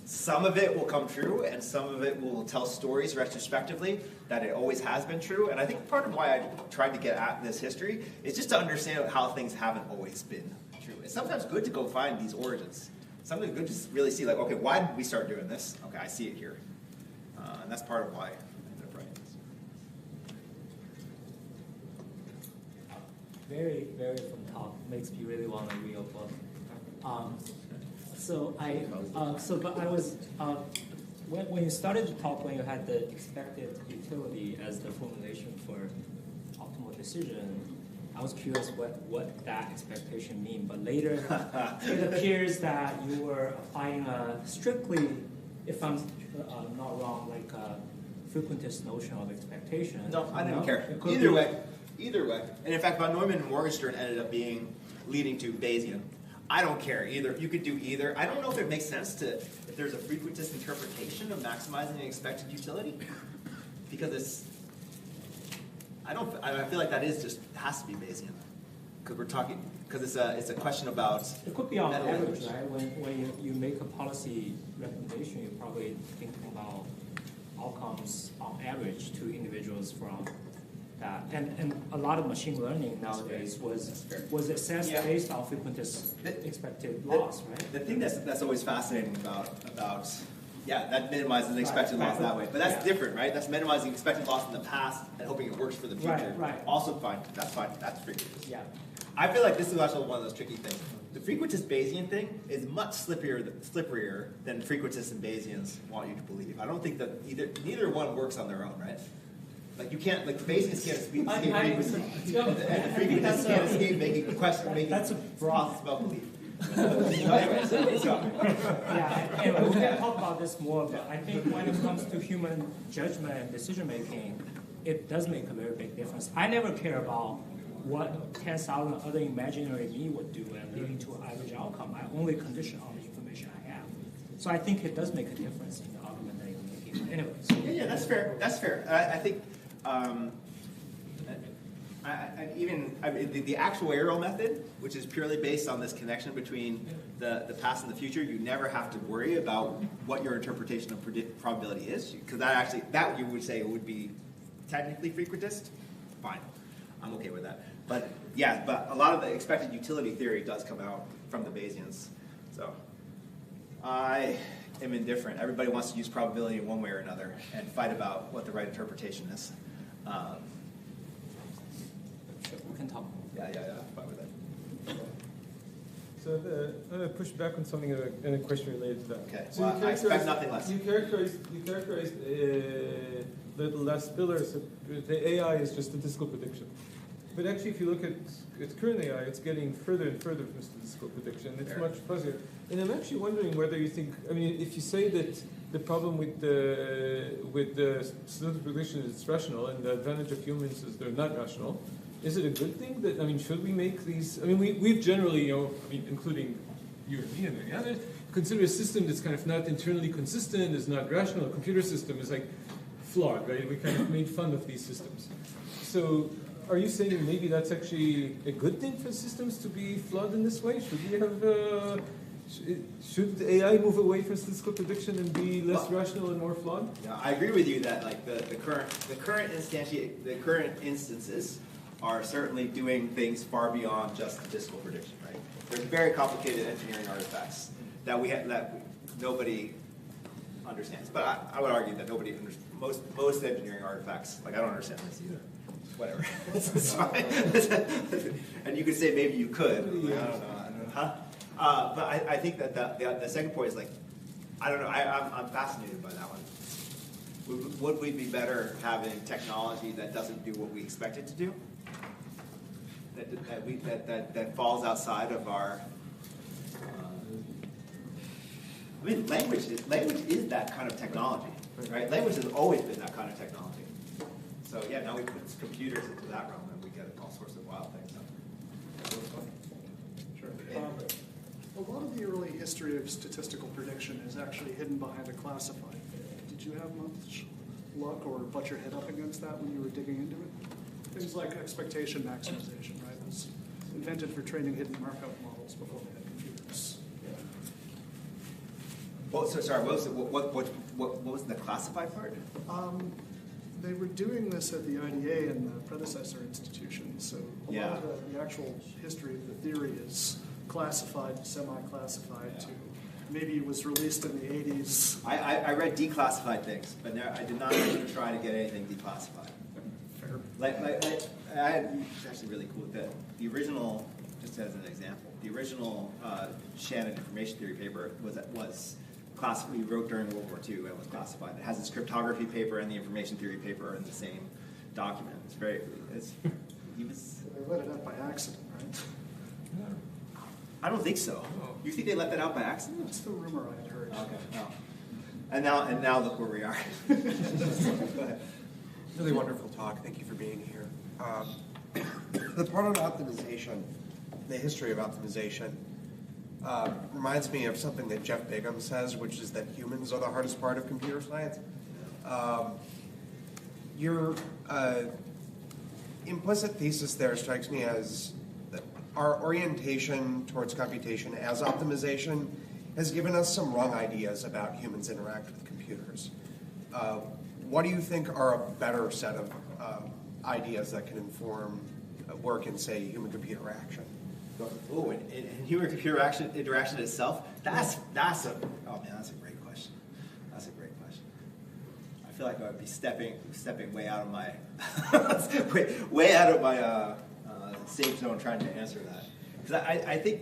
some of it will come true, and some of it will tell stories retrospectively that it always has been true. And I think part of why I tried to get at this history is just to understand how things haven't always been true. It's sometimes good to go find these origins. Sometimes good to really see, like, okay, why did we start doing this? Okay, I see it here. And that's part of why I ended up writing this. Very, very from top. Makes me really want to read a book. When you started to talk, when you had the expected utility as the formulation for optimal decision, I was curious what that expectation mean. But later, it appears that you were applying a strictly, if I'm not wrong, like a frequentist notion of expectation. No, I didn't care. Either way. And in fact, von Neumann and Morgenstern ended up leading to Bayesian. I don't care either. You could do either. I don't know if it makes sense if there's a frequentist interpretation of maximizing the expected utility, because I feel like that has to be Bayesian, because it's a question about. It could be on average, right? When you make a policy recommendation, you're probably thinking about outcomes on average to individuals from that. And a lot of machine learning nowadays was assessed based on frequentist expected loss, right? The thing that's always fascinating about that minimizes the expected loss that way. But that's different, right? That's minimizing expected loss in the past and hoping it works for the future. Right. Also fine. That's fine. That's frequentist. Yeah. I feel like this is also one of those tricky things. The frequentist Bayesian thing is much slipperier than frequentists and Bayesians want you to believe. I don't think that neither one works on their own, right? Like you can't, like the Bayesians can't escape frequency, and the frequentists can't escape making that's a process about belief. Anyway, we can talk about this more, but I think when it comes to human judgment and decision making, it does make a very big difference. I never care about what 10,000 other imaginary me would do and leading to an average outcome. I only condition on the information I have. So I think it does make a difference in the argument that you're making. Anyway. So yeah, that's fair. That's fair. I think the actuarial method, which is purely based on this connection between the past and the future, you never have to worry about what your interpretation of probability is, because that you would say would be technically frequentist. Fine. I'm okay with that. But yeah, but a lot of the expected utility theory does come out from the Bayesians. So I am indifferent. Everybody wants to use probability in one way or another and fight about what the right interpretation is. We can talk. Yeah, I'm fine with that. So I'm going to push back on something and a question related to that. Okay, So well, I expect nothing less. You characterized the last pillar, so the AI is just statistical prediction. But actually, if you look at current AI, it's getting further and further from statistical prediction. It's much fuzzier. And I'm actually wondering whether you think, I mean, if you say that the problem with the statistical prediction is it's rational, and the advantage of humans is they're not rational, is it a good thing that, I mean, should we make these, I mean, we've generally, you know, I mean, including you and me and many others, consider a system that's kind of not internally consistent, is not rational. A computer system is like flawed, right? We kind of made fun of these systems. So are you saying maybe that's actually a good thing for systems to be flawed in this way? Should we have, should AI move away from statistical prediction and be less rational and more flawed? Yeah, I agree with you that like the current instances are certainly doing things far beyond just statistical prediction, right? There's very complicated engineering artifacts that nobody understands. But I would argue that nobody most engineering artifacts, like I don't understand this either. Whatever. It's fine. And you could say maybe you could. Like, I don't know. Huh? But I think that the second point is like, I don't know. I'm fascinated by that one. Would we be better having technology that doesn't do what we expect it to do? That falls outside of our. I mean, language is that kind of technology, right? Language has always been that kind of technology. So yeah, now we put computers into that realm, and we get all sorts of wild things. Sure. A lot of the early history of statistical prediction is actually hidden behind a classified. Did you have much luck or butt your head up against that when you were digging into it? Things like expectation maximization, right? It was invented for training hidden Markov models before they had computers. Well, so sorry, what was the classified part? They were doing this at the IDA and the predecessor institutions, so a lot of the actual history of the theory is classified, semi-classified to maybe it was released in the 80s. I read declassified things, but I did not even try to get anything declassified. Fair. Like I had, it's actually really cool, the original, just as an example, the original Shannon information theory paper was classified. We wrote during World War II and was classified. It has its cryptography paper and the information theory paper in the same document. He was. They let it out by accident, right? I don't think so. You think they let that out by accident? That's the rumor I had heard. Okay. No. And now look where we are. Go ahead. Really wonderful talk. Thank you for being here. The part on optimization, the history of optimization, reminds me of something that Jeff Bigham says, which is that humans are the hardest part of computer science. Your implicit thesis there strikes me as that our orientation towards computation as optimization has given us some wrong ideas about humans interact with computers. What do you think are a better set of ideas that can inform work in, say, human-computer interaction? Oh, and human-computer interaction itself? That's a great question. That's a great question. I feel like I would be stepping way out of my way out of my safe zone trying to answer that, because I think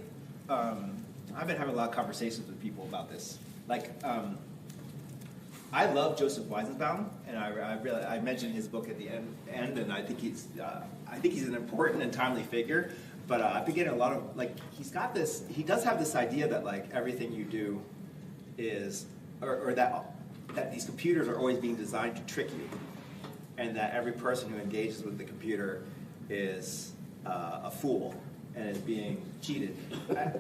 I've been having a lot of conversations with people about this. Like, I love Joseph Weizenbaum, and I mentioned his book at the end, and I think he's an important and timely figure. But I've been getting a lot of, like, he does have this idea that, like, everything you do is, or that these computers are always being designed to trick you, and that every person who engages with the computer is a fool and is being cheated. Right?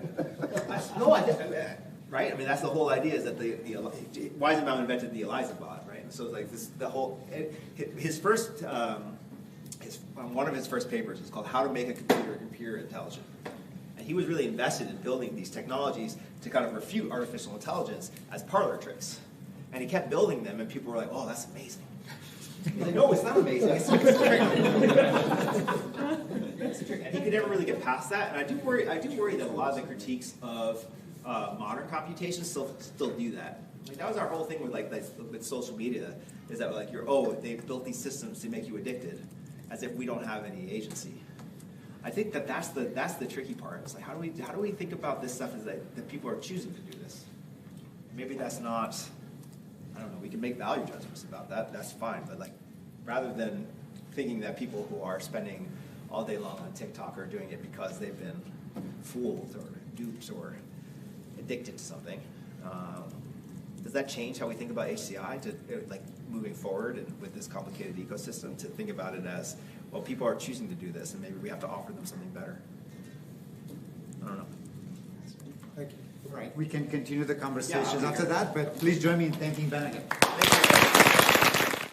I mean, that's the whole idea, is that Weizenbaum invented the ELIZA bot, right? So like one of his first papers is called How to Make a Computer Intelligent. And he was really invested in building these technologies to kind of refute artificial intelligence as parlor tricks. And he kept building them, and people were like, oh, that's amazing. He's like, no, it's not amazing. It's so scary. could never really get past that, and I do worry that a lot of the critiques of modern computation still do that. Like that was our whole thing with social media, is that like they built these systems to make you addicted, as if we don't have any agency. I think that's the tricky part. It's like how do we think about this stuff as that people are choosing to do this? Maybe that's not. I don't know. We can make value judgments about that. That's fine, but like rather than thinking that people who are spending all day long on TikTok are doing it because they've been fooled or duped or addicted to something. Does that change how we think about HCI to like moving forward and with this complicated ecosystem to think about it as, well, people are choosing to do this and maybe we have to offer them something better? I don't know. Thank you. Right, we can continue the conversation Yeah, after that, but please join me in thanking Ben again. Thank you.